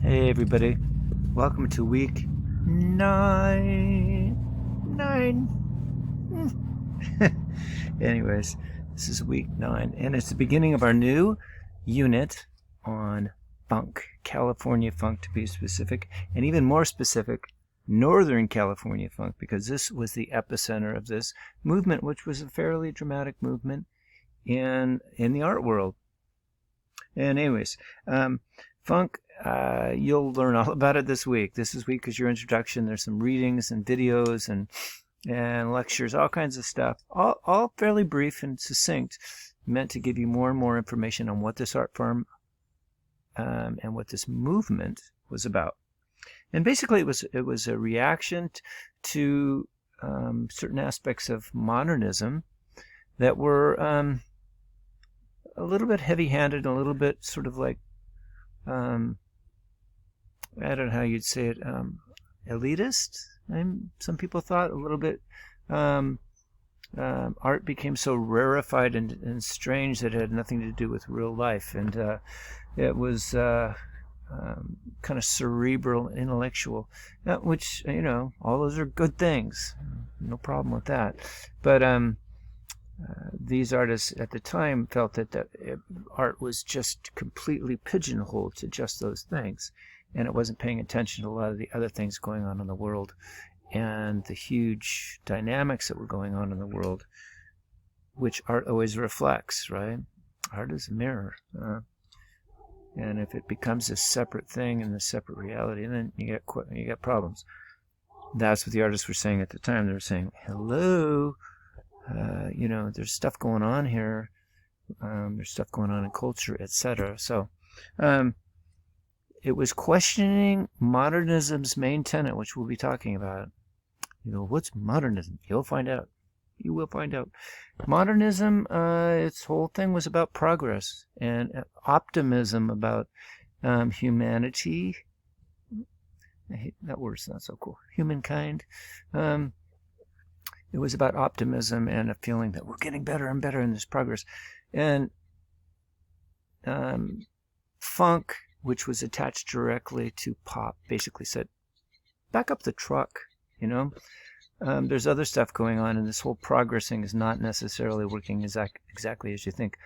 Hey everybody, welcome to week 9. Anyways, this is week 9, and it's the beginning of our new unit on funk, California funk to be specific, and even more specific, Northern California funk, because this was the epicenter of this movement, which was a fairly dramatic movement in the art world. And anyways, funk, you'll learn all about it this week. This week is your introduction. There's some readings and videos and lectures, all kinds of stuff, all fairly brief and succinct, meant to give you more and more information on what this art form and what this movement was about. And basically, it was a reaction to certain aspects of modernism that were a little bit heavy-handed, a little bit sort of like, I don't know how you'd say it, elitist. Some people thought a little bit. Art became so rarefied and strange that it had nothing to do with real life, and it was kind of cerebral, intellectual, which, all those are good things. No problem with that. But these artists at the time felt that art was just completely pigeonholed to just those things, and it wasn't paying attention to a lot of the other things going on in the world and the huge dynamics that were going on in the world, which art always reflects, right? Art is a mirror. And if it becomes a separate thing and a separate reality, then you get problems. That's what the artists were saying at the time. They were saying, hello, there's stuff going on here. There's stuff going on in culture, etc. So it was questioning modernism's main tenet, which we'll be talking about. What's modernism? You'll find out. You will find out. Modernism, its whole thing was about progress and optimism about humanity. I hate that word's not so cool. Humankind. It was about optimism and a feeling that we're getting better and better in this progress. And funk, which was attached directly to pop, basically said, back up the truck, There's other stuff going on, and this whole progressing is not necessarily working exactly as you think.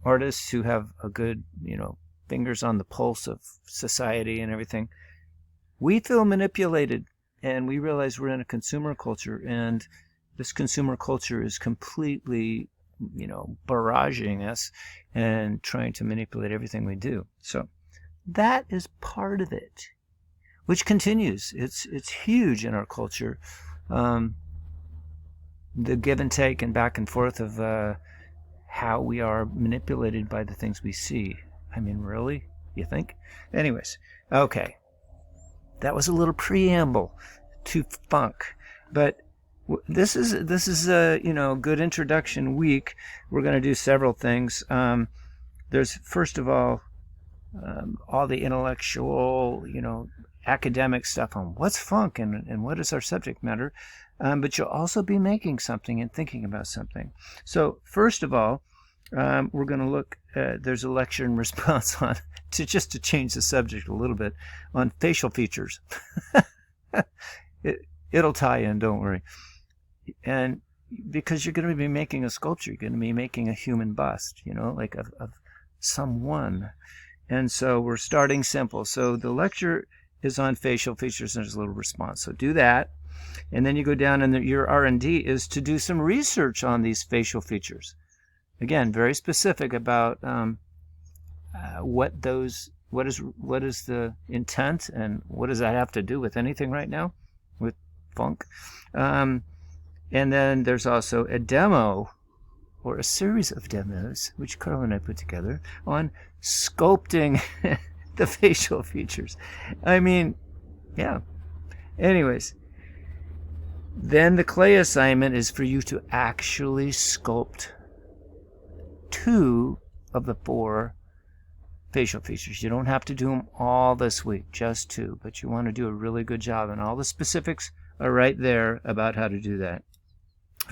Artists who have a good, fingers on the pulse of society and everything, we feel manipulated, and we realize we're in a consumer culture, and this consumer culture is completely, barraging us and trying to manipulate everything we do. So that is part of it, which continues. It's huge in our culture. The give and take and back and forth of how we are manipulated by the things we see. Really? You think? Anyways, okay. That was a little preamble to funk, but this is a good introduction week. We're going to do several things. There's, first of all the intellectual, academic stuff on what's funk and what is our subject matter, but you'll also be making something and thinking about something. So first of all, we're going to look there's a lecture in response on to change the subject a little bit on facial features. It'll tie in, don't worry. And because you're going to be making a sculpture, you're going to be making a human bust, like of someone. And so we're starting simple. So the lecture is on facial features, and there's a little response. So do that. And then you go down, and your R&D is to do some research on these facial features. Again, very specific about what is the intent, and what does that have to do with anything right now, with funk. And then there's also a demo, or a series of demos, which Carl and I put together, on sculpting the facial features. Yeah. Anyways, then the clay assignment is for you to actually sculpt 2 of the 4 facial features. You don't have to do them all this week, just 2, but you want to do a really good job, and all the specifics are right there about how to do that.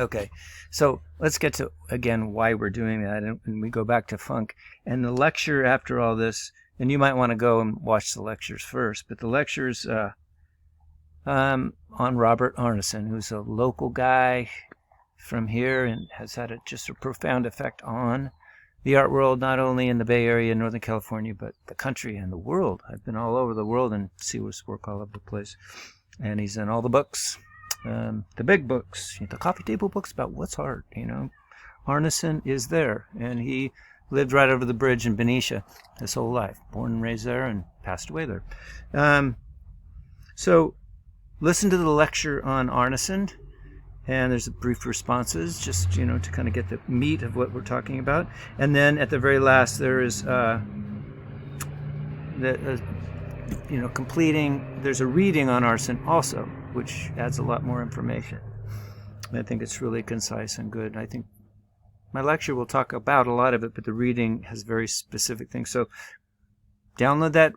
Okay, so let's get to, again, why we're doing that, and we go back to funk. And the lecture after all this and you might want to go and watch the lectures first. But the lectures on Robert Arneson, who's a local guy from here and has had just a profound effect on the art world, not only in the Bay Area, Northern California, but the country and the world. I've been all over the world and see his work all over the place. And he's in all the books, the big books, the coffee table books about what's art, Arneson is there, and he lived right over the bridge in Benicia his whole life, born and raised there and passed away there. So listen to the lecture on Arneson, and there's brief responses just, to kind of get the meat of what we're talking about. And then at the very last, there is, completing, there's a reading on Arneson also, which adds a lot more information. I think it's really concise and good. I think my lecture will talk about a lot of it, but the reading has very specific things. So download that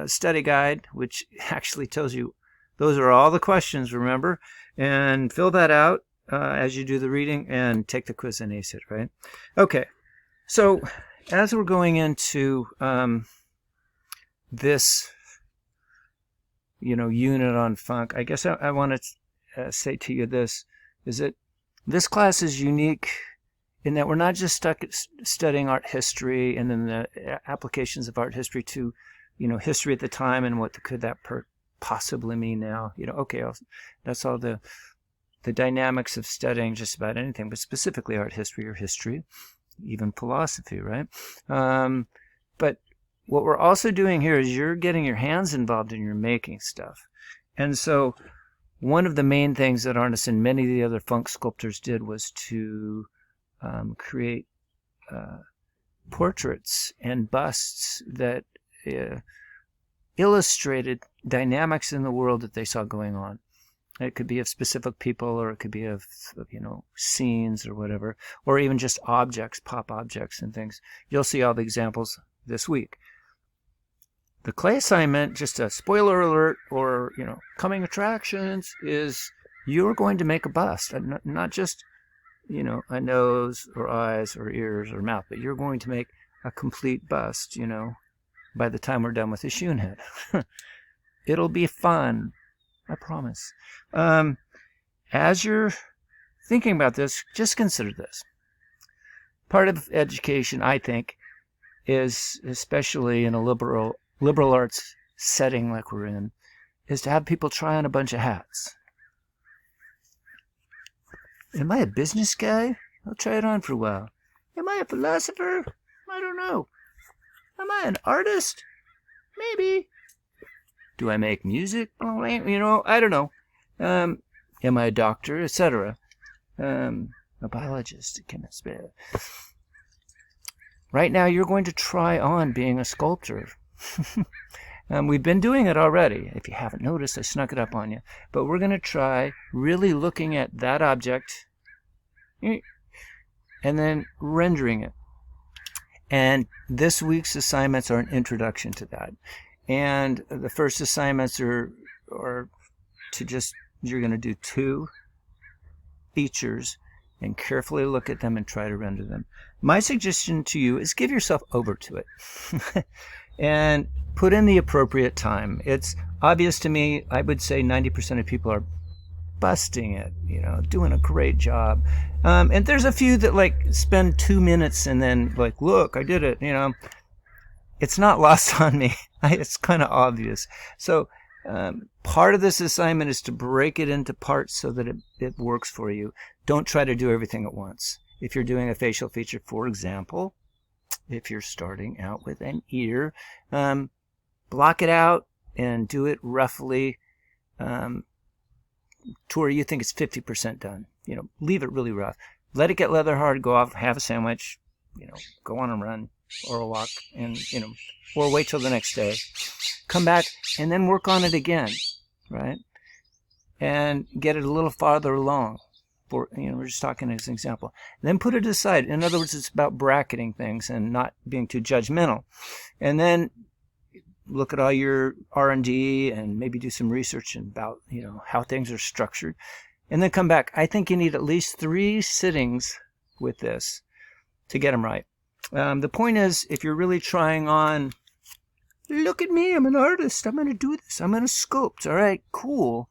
study guide, which actually tells you those are all the questions, remember? And fill that out as you do the reading and take the quiz and ace it, right? Okay, so as we're going into this, unit on funk, I guess I want to say to you this, is that this class is unique in that we're not just stuck at studying art history and then the applications of art history to, history at the time and what could that possibly mean now. That's all the dynamics of studying just about anything, but specifically art history or history, even philosophy, right? But what we're also doing here is you're getting your hands involved and you're making stuff. And so one of the main things that Arneson and many of the other funk sculptors did was to create portraits and busts that illustrated dynamics in the world that they saw going on. It could be of specific people, or it could be of scenes or whatever, or even just objects, pop objects and things. You'll see all the examples this week. The clay assignment, just a spoiler alert, or coming attractions, is you're going to make a bust, not just a nose or eyes or ears or mouth, but you're going to make a complete bust, by the time we're done with the Schoenhead. It'll be fun, I promise. As you're thinking about this, just consider this. Part of education, I think, is, especially in a liberal arts setting like we're in, is to have people try on a bunch of hats. Am I a business guy? I'll try it on for a while. Am I a philosopher? I don't know. Am I an artist? Maybe. Do I make music? Oh, I don't know. Am I a doctor, etc.? A biologist, a chemist. Right now, you're going to try on being a sculptor. We've been doing it already. If you haven't noticed, I snuck it up on you. But we're going to try really looking at that object and then rendering it. And this week's assignments are an introduction to that. And the first assignments are to just, you're going to do 2 features and carefully look at them and try to render them. My suggestion to you is give yourself over to it and put in the appropriate time. It's obvious to me, I would say 90% of people are busting it, doing a great job. And there's a few that spend 2 minutes and then look, I did it, It's not lost on me. It's kind of obvious. So part of this assignment is to break it into parts so that it works for you. Don't try to do everything at once. If you're doing a facial feature, for example, if you're starting out with an ear, block it out and do it roughly to where you think it's 50% done. Leave it really rough. Let it get leather hard, go off, have a sandwich, go on a run or a walk, and, or wait till the next day. Come back and then work on it again, right? And get it a little farther along. We're just talking as an example. Then put it aside. In other words, it's about bracketing things and not being too judgmental. And then look at all your R&D and maybe do some research about, how things are structured. And then come back. I think you need at least 3 sittings with this to get them right. The point is, if you're really trying on look at me, I'm an artist, I'm going to do this, I'm going to sculpt. All right, cool.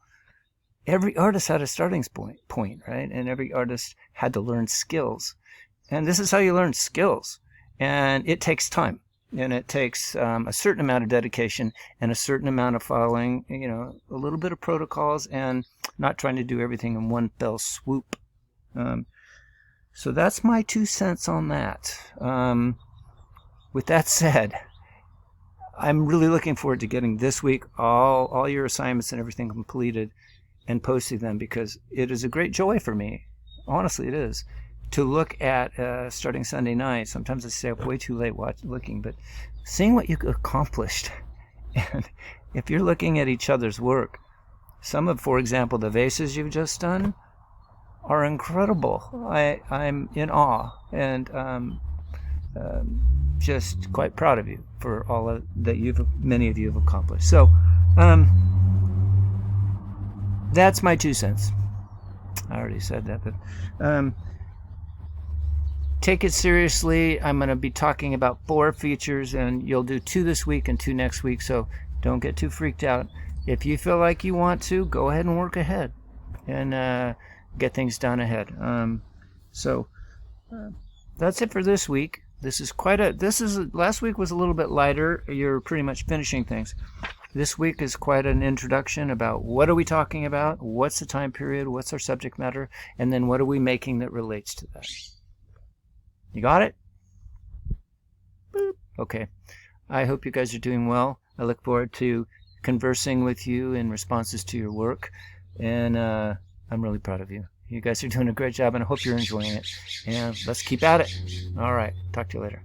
Every artist had a starting point, right? And every artist had to learn skills. And this is how you learn skills. And it takes time. And it takes a certain amount of dedication and a certain amount of following, a little bit of protocols and not trying to do everything in one fell swoop. So that's my 2 cents on that. With that said, I'm really looking forward to getting this week all your assignments and everything completed and posting them, because it is a great joy for me. Honestly, it is. To look at starting Sunday night. Sometimes I stay up way too late looking, but seeing what you accomplished. And if you're looking at each other's work, some of, for example, the vases you've just done are incredible. I'm in awe and just quite proud of you for all that many of you have accomplished. So that's my 2 cents. I already said that, but take it seriously. I'm going to be talking about 4 features, and you'll do 2 this week and 2 next week, so don't get too freaked out. If you feel like you want to, go ahead and work ahead and get things done ahead. That's it for this week. Last week was a little bit lighter. You're pretty much finishing things. This week is quite an introduction about what are we talking about, what's the time period, what's our subject matter, and then what are we making that relates to that. You got it? Boop. Okay. I hope you guys are doing well. I look forward to conversing with you in responses to your work. And I'm really proud of you. You guys are doing a great job, and I hope you're enjoying it. And let's keep at it. All right. Talk to you later.